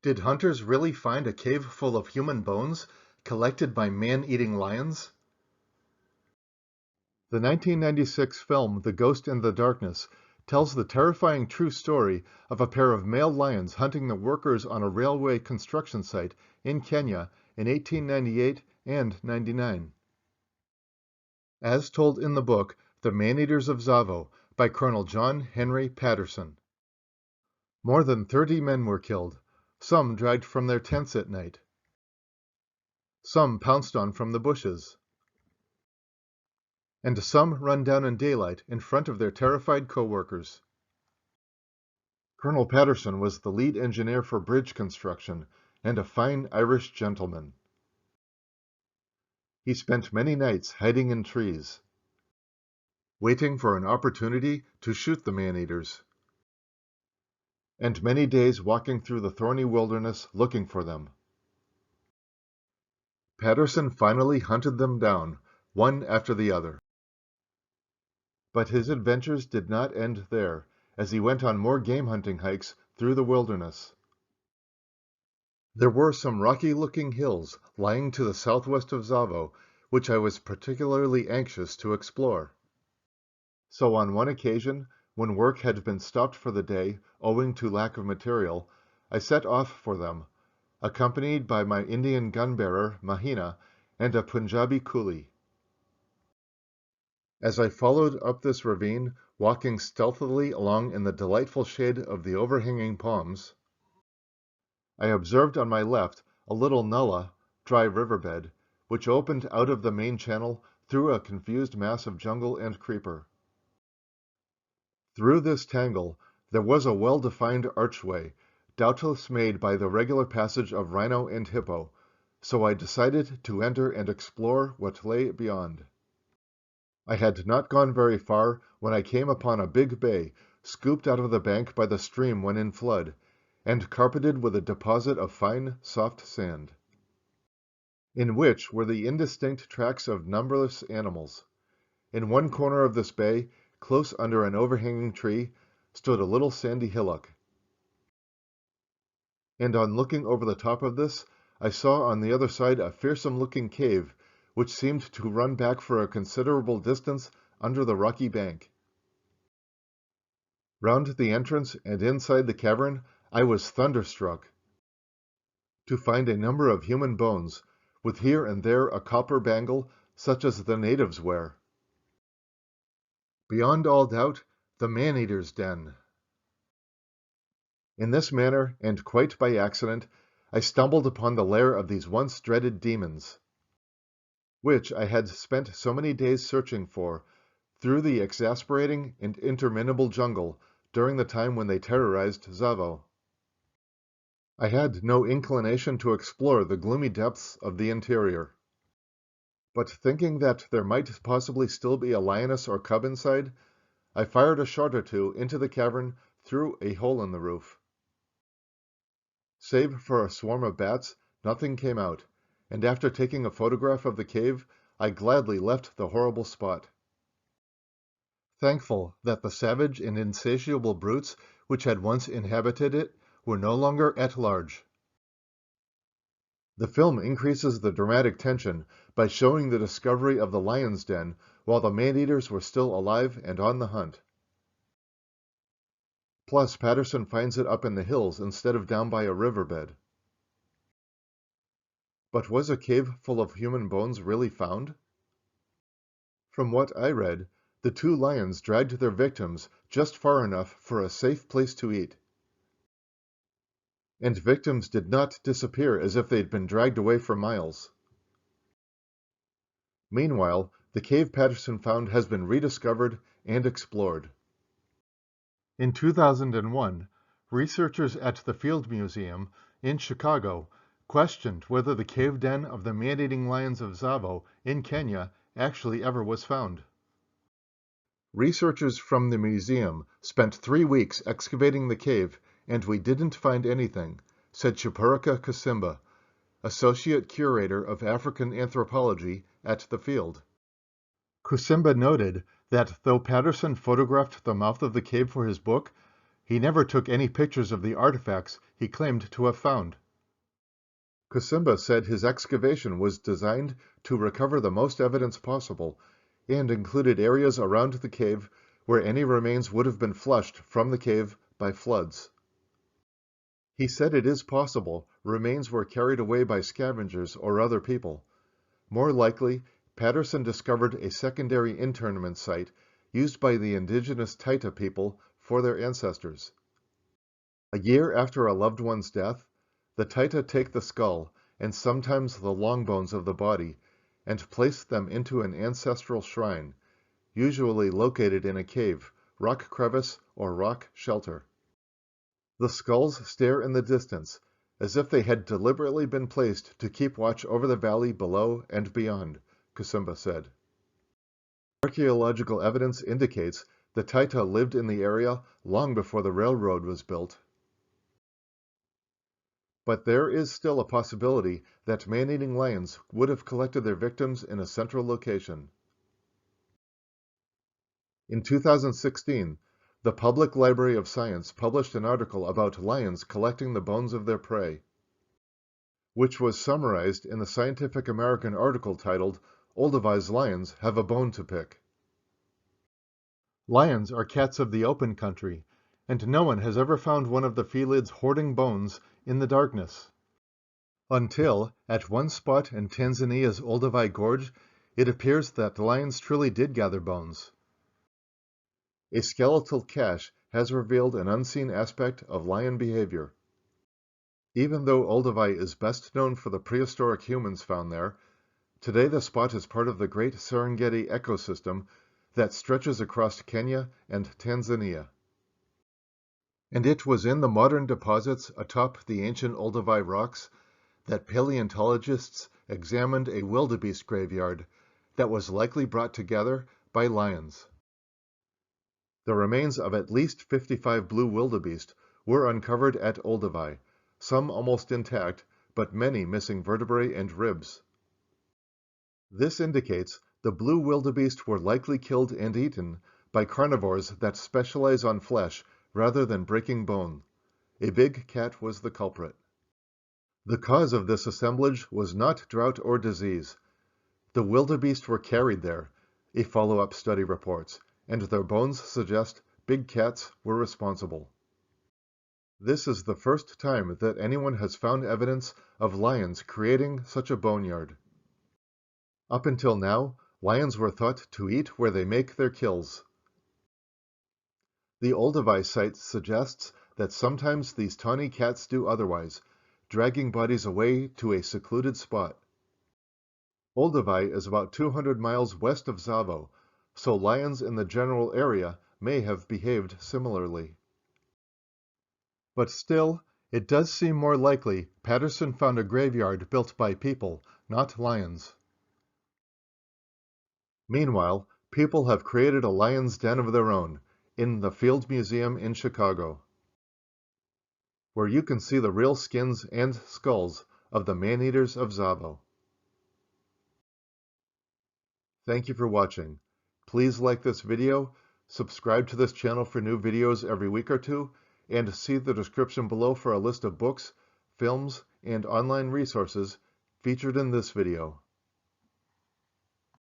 Did hunters really find a cave full of human bones collected by man-eating lions? The 1996 film The Ghost in the Darkness tells the terrifying true story of a pair of male lions hunting the workers on a railway construction site in Kenya in 1898 and 99. As told in the book The Man-Eaters of Tsavo by Colonel John Henry Patterson. More than 30 men were killed, some dragged from their tents at night. Some pounced on from the bushes, and some run down in daylight in front of their terrified co-workers. Colonel Patterson was the lead engineer for bridge construction and a fine Irish gentleman. He spent many nights hiding in trees, waiting for an opportunity to shoot the man-eaters, and many days walking through the thorny wilderness looking for them. Patterson finally hunted them down, one after the other. But his adventures did not end there, as he went on more game hunting hikes through the wilderness. There were some rocky-looking hills lying to the southwest of Tsavo, which I was particularly anxious to explore. So on one occasion, when work had been stopped for the day owing to lack of material, I set off for them, accompanied by my Indian gun-bearer, Mahina, and a Punjabi coolie. As I followed up this ravine, walking stealthily along in the delightful shade of the overhanging palms, I observed on my left a little nullah, dry riverbed, which opened out of the main channel through a confused mass of jungle and creeper. Through this tangle there was a well-defined archway, doubtless made by the regular passage of rhino and hippo, so I decided to enter and explore what lay beyond. I had not gone very far when I came upon a big bay, scooped out of the bank by the stream when in flood, and carpeted with a deposit of fine, soft sand, in which were the indistinct tracks of numberless animals. In one corner of this bay, close under an overhanging tree, stood a little sandy hillock. And on looking over the top of this, I saw on the other side a fearsome-looking cave, which seemed to run back for a considerable distance under the rocky bank. Round the entrance and inside the cavern, I was thunderstruck to find a number of human bones, with here and there a copper bangle such as the natives wear. Beyond all doubt, the man-eater's den. In this manner, and quite by accident, I stumbled upon the lair of these once dreaded demons, which I had spent so many days searching for, through the exasperating and interminable jungle during the time when they terrorized Tsavo. I had no inclination to explore the gloomy depths of the interior, but thinking that there might possibly still be a lioness or cub inside, I fired a shot or two into the cavern through a hole in the roof. Save for a swarm of bats, nothing came out, and after taking a photograph of the cave, I gladly left the horrible spot, thankful that the savage and insatiable brutes which had once inhabited it were no longer at large. The film increases the dramatic tension by showing the discovery of the lion's den while the man-eaters were still alive and on the hunt. Plus, Patterson finds it up in the hills instead of down by a riverbed. But was a cave full of human bones really found? From what I read, the two lions dragged their victims just far enough for a safe place to eat. And victims did not disappear as if they'd been dragged away for miles. Meanwhile, the cave Patterson found has been rediscovered and explored. In 2001, researchers at the Field Museum in Chicago questioned whether the cave den of the man-eating lions of Tsavo in Kenya actually ever was found. Researchers from the museum spent 3 weeks excavating the cave, and we didn't find anything, said Chipurika Kasimba, Associate Curator of African Anthropology at the Field. Kusimba noted that though Patterson photographed the mouth of the cave for his book, He never took any pictures of the artifacts he claimed to have found. Kusimba said his excavation was designed to recover the most evidence possible and included areas around the cave where any remains would have been flushed from the cave by floods. He said it is possible remains were carried away by scavengers or other people. More likely, Patterson discovered a secondary internment site used by the indigenous Taita people for their ancestors. A year after a loved one's death, the Taita take the skull and sometimes the long bones of the body and place them into an ancestral shrine, usually located in a cave, rock crevice, or rock shelter. The skulls stare in the distance, as if they had deliberately been placed to keep watch over the valley below and beyond, Kusimba said. Archaeological evidence indicates the Taita lived in the area long before the railroad was built. But there is still a possibility that man-eating lions would have collected their victims in a central location. In 2016, the Public Library of Science published an article about lions collecting the bones of their prey, which was summarized in the Scientific American article titled, "Olduvai's Lions Have a Bone to Pick." Lions are cats of the open country, and no one has ever found one of the felids hoarding bones in the darkness. Until, at one spot in Tanzania's Olduvai Gorge, it appears that lions truly did gather bones. A skeletal cache has revealed an unseen aspect of lion behavior. Even though Olduvai is best known for the prehistoric humans found there, today the spot is part of the Great Serengeti ecosystem that stretches across Kenya and Tanzania. And it was in the modern deposits atop the ancient Olduvai rocks that paleontologists examined a wildebeest graveyard that was likely brought together by lions. The remains of at least 55 blue wildebeest were uncovered at Olduvai, some almost intact, but many missing vertebrae and ribs. This indicates the blue wildebeest were likely killed and eaten by carnivores that specialize on flesh rather than breaking bone. A big cat was the culprit. The cause of this assemblage was not drought or disease. The wildebeest were carried there, a follow-up study reports, and their bones suggest big cats were responsible. This is the first time that anyone has found evidence of lions creating such a boneyard. Up until now, lions were thought to eat where they make their kills. The Olduvai site suggests that sometimes these tawny cats do otherwise, dragging bodies away to a secluded spot. Olduvai is about 200 miles west of Tsavo, so lions in the general area may have behaved similarly. But still, it does seem more likely Patterson found a graveyard built by people, not lions. Meanwhile, people have created a lion's den of their own in the Field Museum in Chicago, where you can see the real skins and skulls of the man-eaters of Tsavo. Thank you for watching. Please like this video, subscribe to this channel for new videos every week or two, and see the description below for a list of books, films, and online resources featured in this video.